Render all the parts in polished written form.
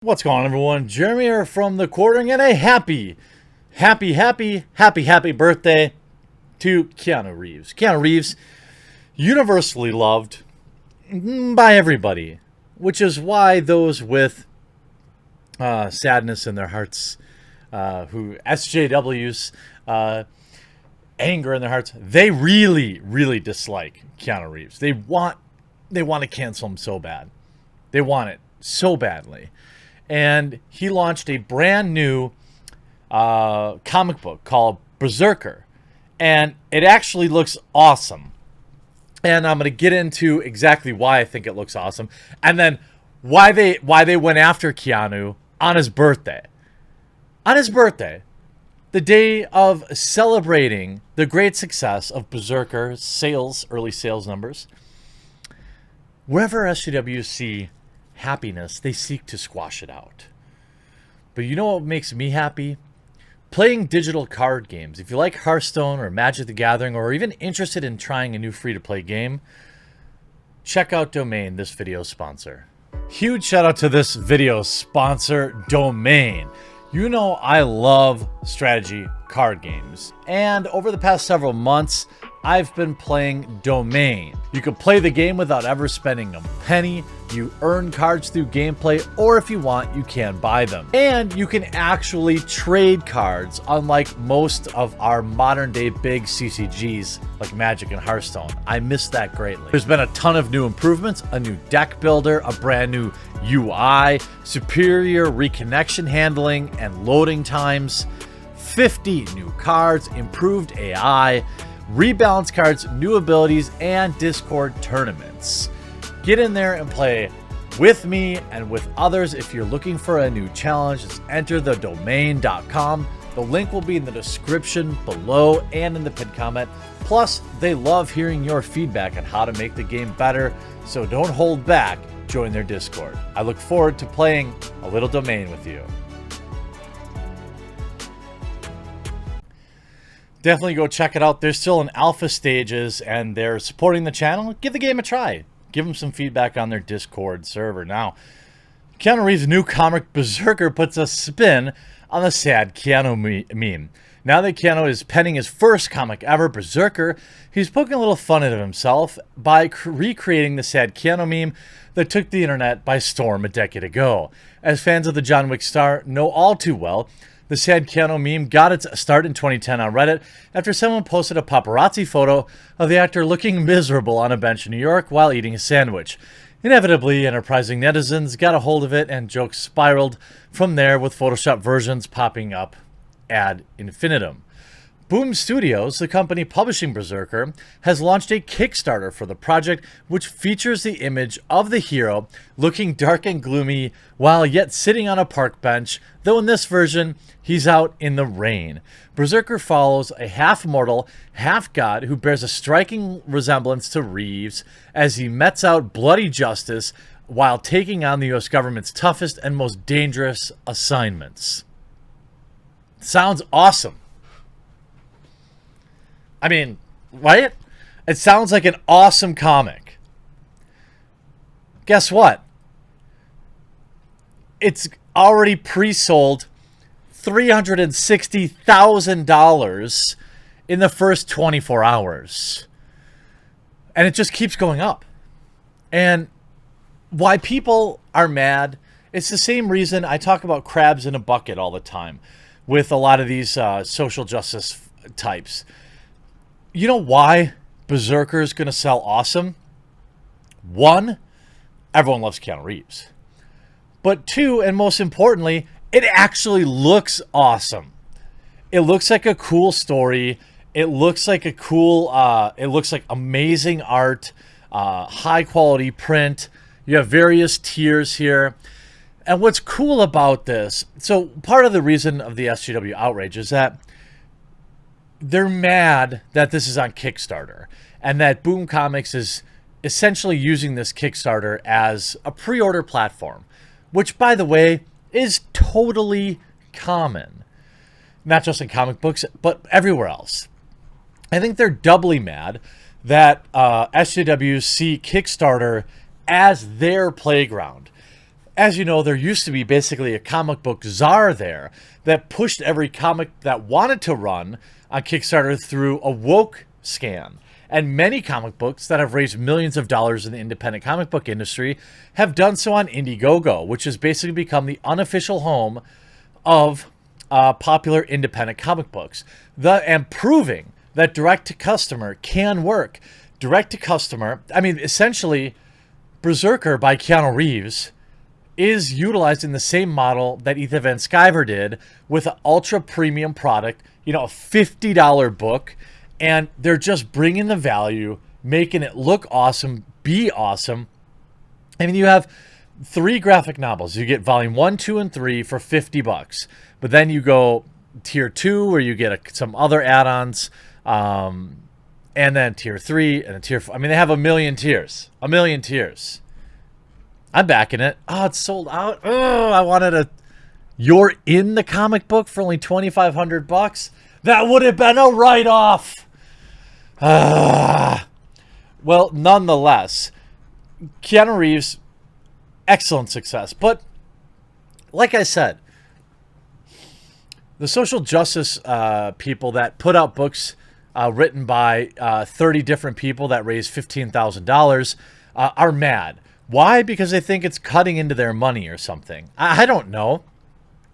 What's going on, everyone? Jeremy here from the Quartering, and a happy birthday to Keanu Reeves. Keanu Reeves, universally loved by everybody, which is why those with sadness in their hearts, who SJWs, anger in their hearts, they really dislike Keanu Reeves. They want to cancel him so bad. They want it so badly. And he launched a brand new comic book called Berserker. And it actually looks awesome. And I'm going to get into exactly why I think it looks awesome. And then why they went after Keanu on his birthday. On his birthday, the day of celebrating the great success of Berserker early sales numbers. Wherever SJW see happiness, they seek to squash it out. But you know what makes me happy? Playing digital card games. If you like Hearthstone or Magic the Gathering, or even interested in trying a new free-to-play game, check out Domain, this video's sponsor. Huge shout out to this video's sponsor, Domain. You know I love strategy card games, and over the past several months, I've been playing Domain. You can play the game without ever spending a penny. You earn cards through gameplay, or if you want, you can buy them. And you can actually trade cards, unlike most of our modern day big CCGs like Magic and Hearthstone. I miss that greatly. There's been a ton of new improvements, a new deck builder, a brand new UI, superior reconnection handling and loading times, 50 new cards, improved AI, rebalance cards, new abilities, and Discord tournaments. Get in there and play with me and with others. If you're looking for a new challenge, just enter thedomain.com. The link will be in the description below and in the pinned comment. Plus, they love hearing your feedback on how to make the game better, so don't hold back. Join their Discord. I look forward to playing a little Domain with you. Definitely go check it out. They're still in alpha stages and they're supporting the channel. Give the game a try. Give them some feedback on their Discord server. Now, Keanu Reeves' new comic Berserker puts a spin on the sad Keanu meme. Now that Keanu is penning his first comic ever, Berserker, he's poking a little fun at himself by recreating the sad Keanu meme that took the internet by storm a decade ago. As fans of the John Wick star know all too well, the sad Keanu meme got its start in 2010 on Reddit after someone posted a paparazzi photo of the actor looking miserable on a bench in New York while eating a sandwich. Inevitably, enterprising netizens got a hold of it and jokes spiraled from there, with Photoshop versions popping up ad infinitum. Boom Studios, the company publishing Berserker, has launched a Kickstarter for the project, which features the image of the hero looking dark and gloomy while yet sitting on a park bench, though in this version, he's out in the rain. Berserker follows a half-mortal, half-god who bears a striking resemblance to Reeves as he metes out bloody justice while taking on the U.S. government's toughest and most dangerous assignments. Sounds awesome. I mean, right? It sounds like an awesome comic. Guess what? It's already pre-sold $360,000 in the first 24 hours. And it just keeps going up. And why people are mad, it's the same reason I talk about crabs in a bucket all the time with a lot of these social justice types. You know why Berserker is going to sell awesome? One, everyone loves Keanu Reeves. But two, and most importantly, it actually looks awesome. It looks like a cool story. It looks like a cool, it looks like amazing art, high quality print. You have various tiers here. And what's cool about this, so part of the reason of the SJW outrage is that they're mad that this is on Kickstarter and that Boom Comics is essentially using this Kickstarter as a pre-order platform, which, by the way, is totally common, not just in comic books, but everywhere else. I think they're doubly mad that SJW see Kickstarter as their playground. as you know, there used to be basically a comic book czar there that pushed every comic that wanted to run on Kickstarter through a woke scan. And many comic books that have raised millions of dollars in the independent comic book industry have done so on Indiegogo, which has basically become the unofficial home of popular independent comic books. And proving that direct-to-customer can work. Direct-to-customer, I mean, essentially, Berserker by Keanu Reeves is utilizing the same model that Ethan Van Sciver did with an ultra-premium product, a $50 book, and they're just bringing the value, making it look awesome, be awesome. I mean, you have 3 graphic novels. You get volume 1, 2, and 3 for $50. But then you go tier 2 where you get some other add-ons, and then tier 3 and a tier 4. I mean, they have a million tiers. A million tiers. I'm backing it. Oh, it's sold out. Oh, I wanted a You're in the comic book for only $2,500. That would have been a write-off. Well, nonetheless, Keanu Reeves, excellent success. But like I said, the social justice people that put out books written by 30 different people that raise $15,000 are mad. Why? Because they think it's cutting into their money or something. I don't know.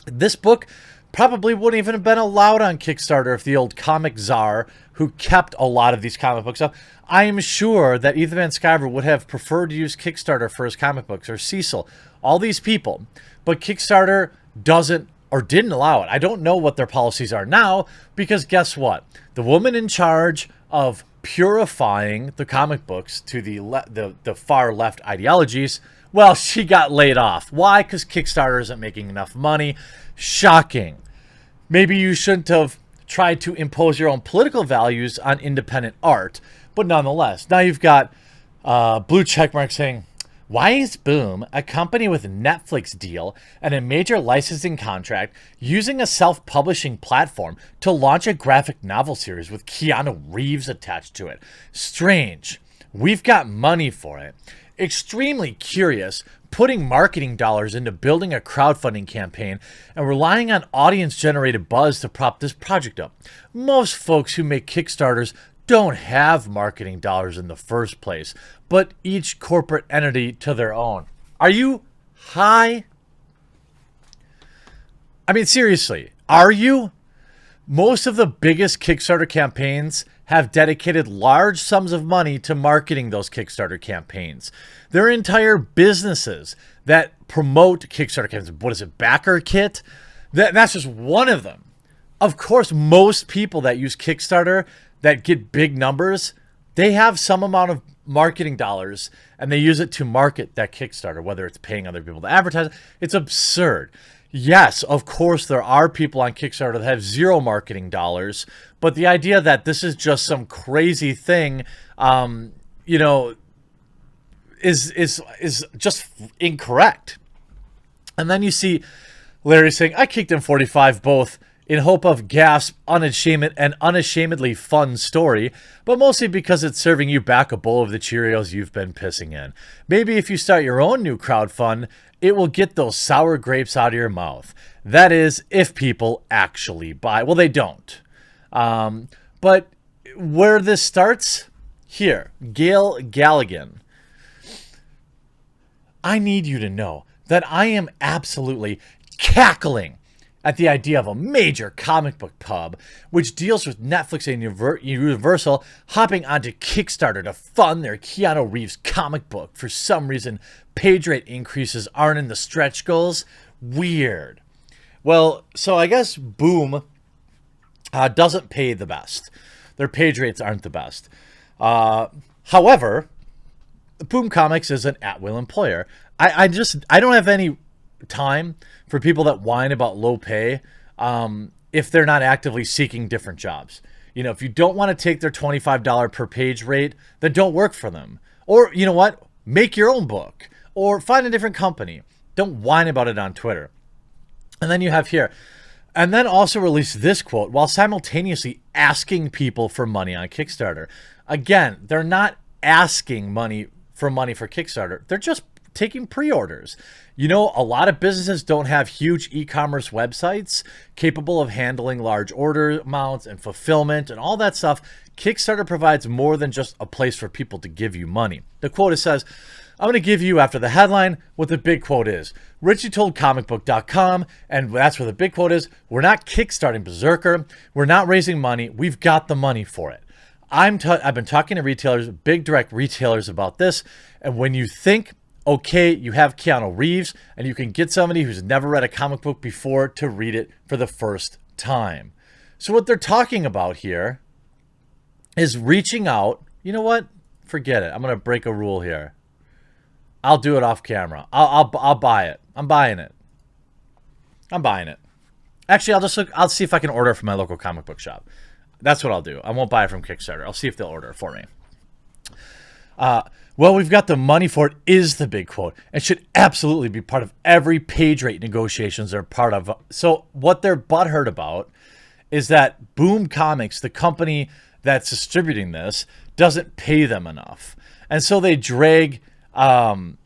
This book probably wouldn't even have been allowed on Kickstarter if the old comic czar who kept a lot of these comic books up. I am sure that Ethan Van Sciver would have preferred to use Kickstarter for his comic books, or Cecil, all these people. But Kickstarter doesn't or didn't allow it. I don't know what their policies are now, because guess what? The woman in charge of purifying the comic books to the far left ideologies, well, she got laid off. Why? Because Kickstarter isn't making enough money. Shocking. Maybe you shouldn't have tried to impose your own political values on independent art, but nonetheless, now you've got blue checkmark saying, why is Boom, a company with a Netflix deal and a major licensing contract, using a self-publishing platform to launch a graphic novel series with Keanu Reeves attached to it? Strange. We've got money for it. Extremely curious, putting marketing dollars into building a crowdfunding campaign and relying on audience-generated buzz to prop this project up. Most folks who make Kickstarters don't have marketing dollars in the first place, but each corporate entity to their own. Are you high? I mean, seriously, are you? Most of the biggest Kickstarter campaigns have dedicated large sums of money to marketing those Kickstarter campaigns. There are entire businesses that promote Kickstarter campaigns. What is it, Backer Kit? That's just one of them. Of course, most people that use Kickstarter that get big numbers, they have some amount of marketing dollars and they use it to market that Kickstarter, whether it's paying other people to advertise. It's absurd. Yes, of course, there are people on Kickstarter that have zero marketing dollars, but the idea that this is just some crazy thing, is just incorrect. And then you see Larry saying, I kicked in 45 both in hope of gasp, unashamedly fun story, but mostly because it's serving you back a bowl of the Cheerios you've been pissing in. Maybe if you start your own new crowdfund, it will get those sour grapes out of your mouth. That is, if people actually buy. Well, they don't. But where this starts, here, Gail Galligan. I need you to know that I am absolutely cackling at the idea of a major comic book pub, which deals with Netflix and Universal, hopping onto Kickstarter to fund their Keanu Reeves comic book. For some reason, page rate increases aren't in the stretch goals. Weird. Well, so I guess Boom doesn't pay the best. Their page rates aren't the best. However, Boom Comics is an at-will employer. I don't have any time for people that whine about low pay if they're not actively seeking different jobs. If you don't want to take their $25 per page rate, then don't work for them. Or, you know what? Make your own book or find a different company. Don't whine about it on Twitter. And then you have here, and then also release this quote while simultaneously asking people for money on Kickstarter. Again, they're not asking for money for Kickstarter. They're just taking pre-orders. You know, a lot of businesses don't have huge e-commerce websites capable of handling large order amounts and fulfillment and all that stuff. Kickstarter provides more than just a place for people to give you money. The quote says, I'm going to give you, after the headline, what the big quote is. Richie told comicbook.com, and that's where the big quote is, we're not kickstarting Berserker. We're not raising money. We've got the money for it. I've been talking to retailers, big direct retailers about this, and when you think, okay, you have Keanu Reeves, and you can get somebody who's never read a comic book before to read it for the first time. So what they're talking about here is reaching out. You know what? Forget it. I'm going to break a rule here. I'll do it off camera. I'll buy it. I'm buying it. I'm buying it. Actually, I'll see if I can order it from my local comic book shop. That's what I'll do. I won't buy it from Kickstarter. I'll see if they'll order it for me. Well, we've got the money for it is the big quote. It should absolutely be part of every page rate negotiations they're part of. So what they're butthurt about is that Boom Comics, the company that's distributing this, doesn't pay them enough. And so they drag Keanu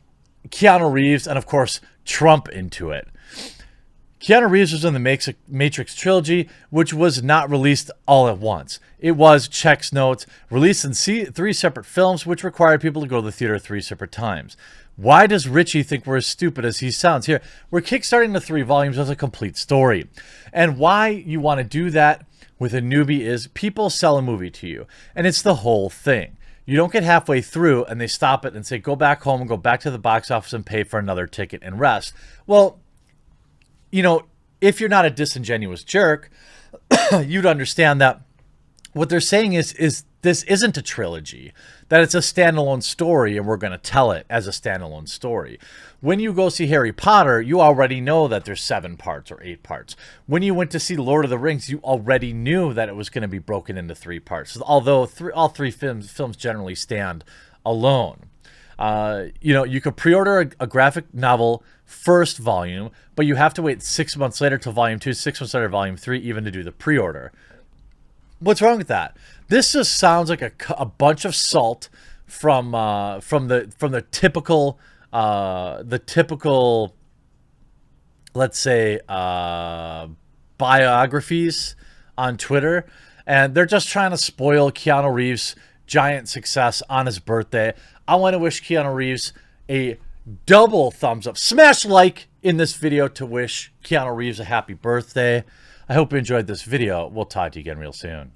Reeves and, of course, Trump into it. Keanu Reeves was in the Matrix trilogy, which was not released all at once. It was, checks notes, released in 3 separate films, which required people to go to the theater 3 separate times. Why does Richie think we're as stupid as he sounds? Here, we're kickstarting the 3 volumes as a complete story. And why you want to do that with a newbie is people sell a movie to you, and it's the whole thing. You don't get halfway through and they stop it and say, go back home and go back to the box office and pay for another ticket and rest. Well, you know, if you're not a disingenuous jerk, you'd understand that what they're saying is this isn't a trilogy, that it's a standalone story and we're going to tell it as a standalone story. When you go see Harry Potter, you already know that there's 7 parts or 8 parts. When you went to see Lord of the Rings, you already knew that it was going to be broken into 3 parts, although all 3 films generally stand alone. You know, you could pre-order a graphic novel first volume, but you have to wait 6 months later till volume 2, 6 months later volume 3, even to do the pre-order. What's wrong with that? This just sounds like a bunch of salt from the typical let's say biographies on Twitter, and they're just trying to spoil Keanu Reeves' giant success on his birthday. I want to wish Keanu Reeves a double thumbs up. Smash like in this video to wish Keanu Reeves a happy birthday. I hope you enjoyed this video. We'll talk to you again real soon.